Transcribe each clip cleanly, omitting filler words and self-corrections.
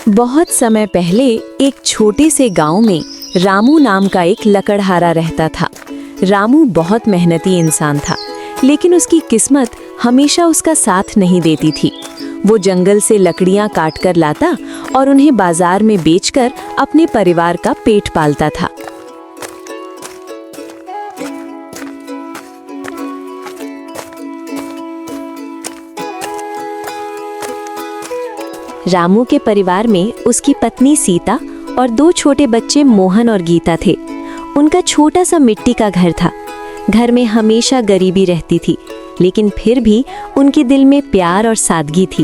बहुत समय पहले एक छोटे से गांव में रामू नाम का एक लकड़हारा रहता था। रामू बहुत मेहनती इंसान था, लेकिन उसकी किस्मत हमेशा उसका साथ नहीं देती थी। वो जंगल से लकड़ियां काट कर लाता और उन्हें बाजार में बेचकर अपने परिवार का पेट पालता था। रामू के परिवार में उसकी पत्नी सीता और 2 छोटे बच्चे मोहन और गीता थे। उनका छोटा सा मिट्टी का घर था। घर में हमेशा गरीबी रहती थी, लेकिन फिर भी उनके दिल में प्यार और सादगी थी।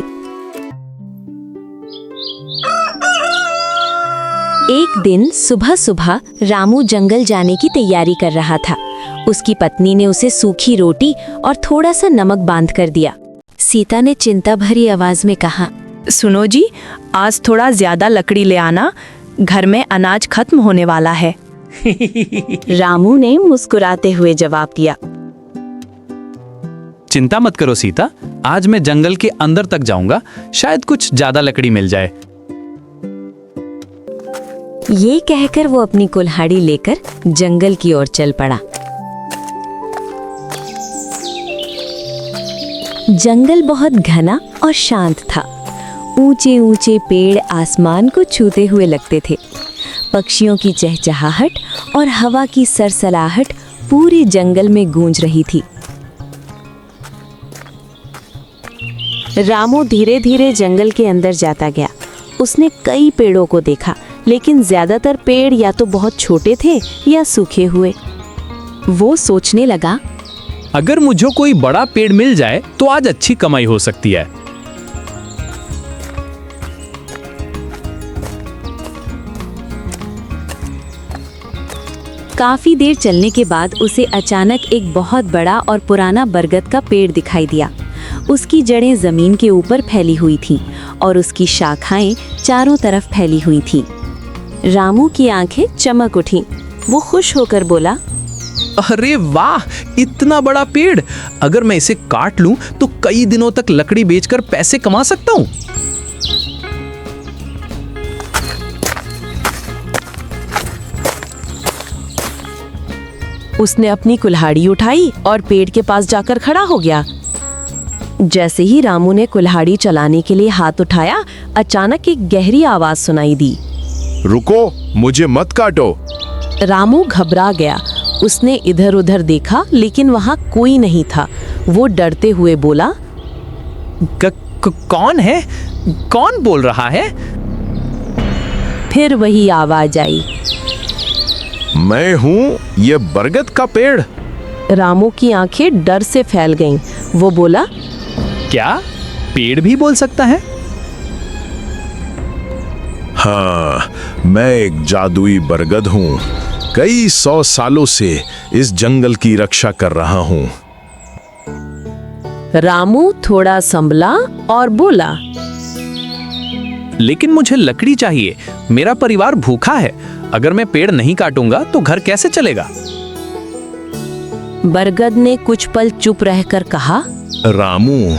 एक दिन सुबह सुबह रामू जंगल जाने की तैयारी कर रहा था। उसकी पत्नी ने उसे सूखी रोटी और थोड़ा सा नमक बांध कर दिया। सीता ने चिंता भरी आवाज में कहा, सुनो जी, आज थोड़ा ज्यादा लकड़ी ले आना, घर में अनाज खत्म होने वाला है। रामू ने मुस्कुराते हुए जवाब दिया, चिंता मत करो सीता, आज मैं जंगल के अंदर तक जाऊंगा, शायद कुछ ज्यादा लकड़ी मिल जाए। ये कहकर वो अपनी कुल्हाड़ी लेकर जंगल की ओर चल पड़ा। जंगल बहुत घना और शांत था। ऊंचे ऊंचे पेड़ आसमान को छूते हुए लगते थे। पक्षियों की चहचहाहट और हवा की सरसराहट पूरे जंगल में गूंज रही थी। रामू धीरे धीरे जंगल के अंदर जाता गया। उसने कई पेड़ों को देखा, लेकिन ज्यादातर पेड़ या तो बहुत छोटे थे या सूखे हुए। वो सोचने लगा, अगर मुझे कोई बड़ा पेड़ मिल जाए तो आज अच्छी कमाई हो सकती है। काफी देर चलने के बाद उसे अचानक एक बहुत बड़ा और पुराना बरगद का पेड़ दिखाई दिया। उसकी जड़ें जमीन के ऊपर फैली हुई थीं और उसकी शाखाएं चारों तरफ फैली हुई थीं। रामू की आंखें चमक उठीं। वो खुश होकर बोला, अरे वाह, इतना बड़ा पेड़! अगर मैं इसे काट लूं तो कई दिनों तक लकड़ी बेचकर पैसे कमा सकता हूं। उसने अपनी कुल्हाड़ी उठाई और पेड़ के पास जाकर खड़ा हो गया। जैसे ही रामू ने कुल्हाड़ी चलाने के लिए हाथ उठाया, अचानक एक गहरी आवाज सुनाई दी, रुको, मुझे मत काटो। रामू घबरा गया। उसने इधर उधर देखा, लेकिन वहां कोई नहीं था। वो डरते हुए बोला, कौन है? कौन बोल रहा है? फिर वही आवाज आई, मैं हूँ ये बरगद का पेड़। रामू की आंखें डर से फैल गईं। वो बोला, क्या पेड़ भी बोल सकता है? हाँ, मैं एक जादुई बरगद हूँ। कई 100 सालों से इस जंगल की रक्षा कर रहा हूँ। रामू थोड़ा संभला और बोला, लेकिन मुझे लकड़ी चाहिए, मेरा परिवार भूखा है। अगर मैं पेड़ नहीं काटूंगा तो घर कैसे चलेगा? बरगद ने कुछ पल चुप रहकर कहा, रामू,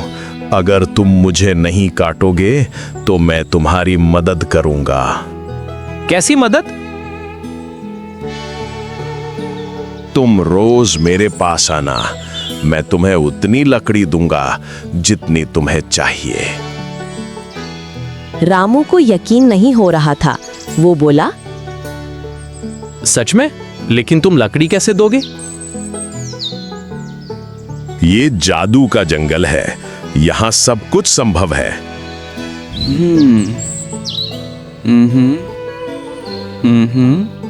अगर तुम मुझे नहीं काटोगे तो मैं तुम्हारी मदद करूंगा। कैसी मदद? तुम रोज मेरे पास आना, मैं तुम्हें उतनी लकड़ी दूंगा जितनी तुम्हें चाहिए। रामू को यकीन नहीं हो रहा था। वो बोला, सच में? लेकिन तुम लकड़ी कैसे दोगे? ये जादू का जंगल है, यहाँ सब कुछ संभव है।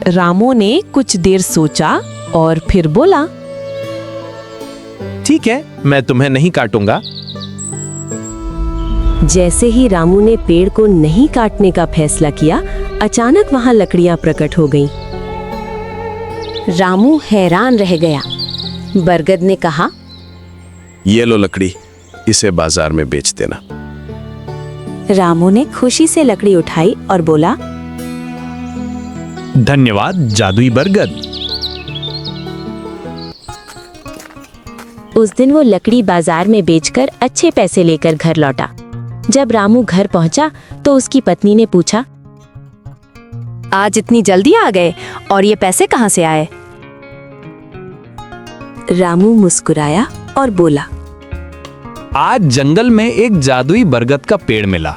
रामू ने कुछ देर सोचा और फिर बोला, ठीक है, मैं तुम्हें नहीं काटूंगा। जैसे ही रामू ने पेड़ को नहीं काटने का फैसला किया, अचानक वहां लकड़ियां प्रकट हो गईं। रामू हैरान रह गया। बरगद ने कहा, ये लो लकड़ी, इसे बाजार में बेच देना। रामू ने खुशी से लकड़ी उठाई और बोला, धन्यवाद जादुई बरगद। उस दिन वो लकड़ी बाजार में बेचकर अच्छे पैसे लेकर घर लौटा। जब रामू घर पहुंचा तो उसकी पत्नी ने पूछा, आज इतनी जल्दी आ गए और ये पैसे कहाँ से आए? रामू मुस्कुराया और बोला, आज जंगल में एक जादुई बरगद का पेड़ मिला।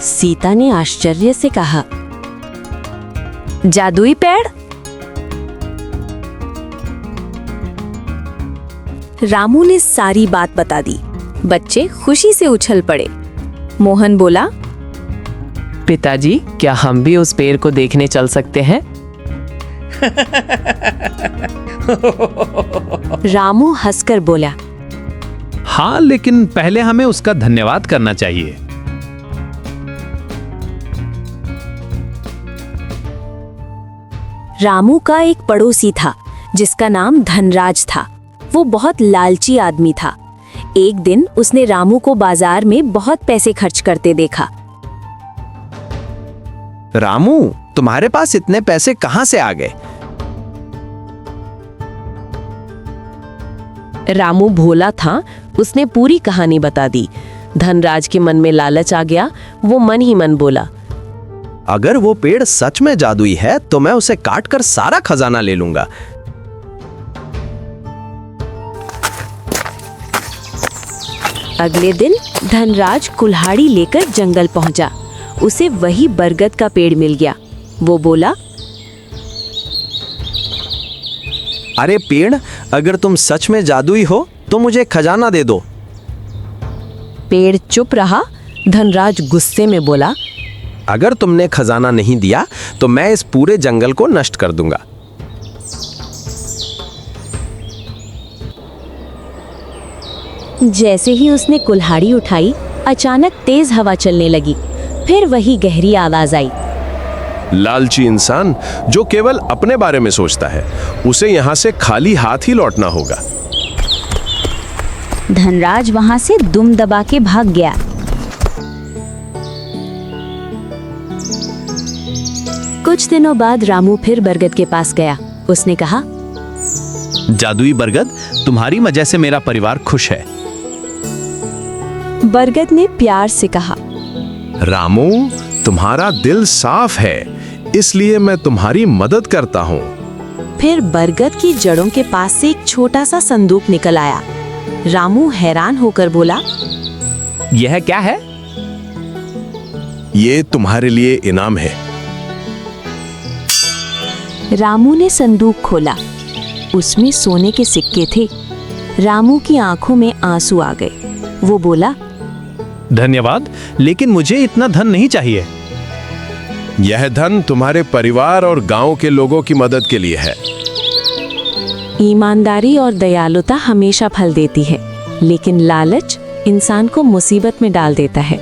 सीता ने आश्चर्य से कहा, जादुई पेड़? रामू ने सारी बात बता दी। बच्चे खुशी से उछल पड़े। मोहन बोला, पिताजी, क्या हम भी उस पेड़ को देखने चल सकते हैं? रामू हंसकर बोला, हाँ, लेकिन पहले हमें उसका धन्यवाद करना चाहिए। रामू का एक पड़ोसी था जिसका नाम धनराज था। वो बहुत लालची आदमी था। एक दिन उसने रामू को बाजार में बहुत पैसे खर्च करते देखा। रामू, तुम्हारे पास इतने पैसे कहाँ से आ गए? रामू भोला था, उसने पूरी कहानी बता दी। धनराज के मन में लालच आ गया। वो मन ही मन बोला, अगर वो पेड़ सच में जादुई है तो मैं उसे काटकर सारा खजाना ले लूंगा। अगले दिन धनराज कुल्हाड़ी लेकर जंगल पहुंचा। उसे वही बरगद का पेड़ मिल गया। वो बोला, अरे पेड़, अगर तुम सच में जादुई हो तो मुझे खजाना दे दो। पेड़ चुप रहा। धनराज गुस्से में बोला, अगर तुमने खजाना नहीं दिया तो मैं इस पूरे जंगल को नष्ट कर दूंगा। जैसे ही उसने कुल्हाड़ी उठाई, अचानक तेज हवा चलने लगी। फिर वही गहरी आवाज आई, लालची इंसान जो केवल अपने बारे में सोचता है, उसे यहाँ से खाली हाथ ही लौटना होगा। धनराज वहां से दुम दबा के भाग गया। कुछ दिनों बाद रामू फिर बरगद के पास गया। उसने कहा, जादुई बरगद, तुम्हारी वजह से मेरा परिवार खुश है। बरगद ने प्यार से कहा, रामू, तुम्हारा दिल साफ है, इसलिए मैं तुम्हारी मदद करता हूँ। फिर बरगद की जड़ों के पास से एक छोटा सा संदूक निकल आया। रामू हैरान होकर बोला, यह क्या है? ये तुम्हारे लिए इनाम है। रामू ने संदूक खोला। उसमें सोने के सिक्के थे। रामू की आंखों में आंसू आ गए। वो बोला, धन्यवाद, लेकिन मुझे इतना धन नहीं चाहिए। यह धन तुम्हारे परिवार और गांव के लोगों की मदद के लिए है। ईमानदारी और दयालुता हमेशा फल देती है, लेकिन लालच इंसान को मुसीबत में डाल देता है।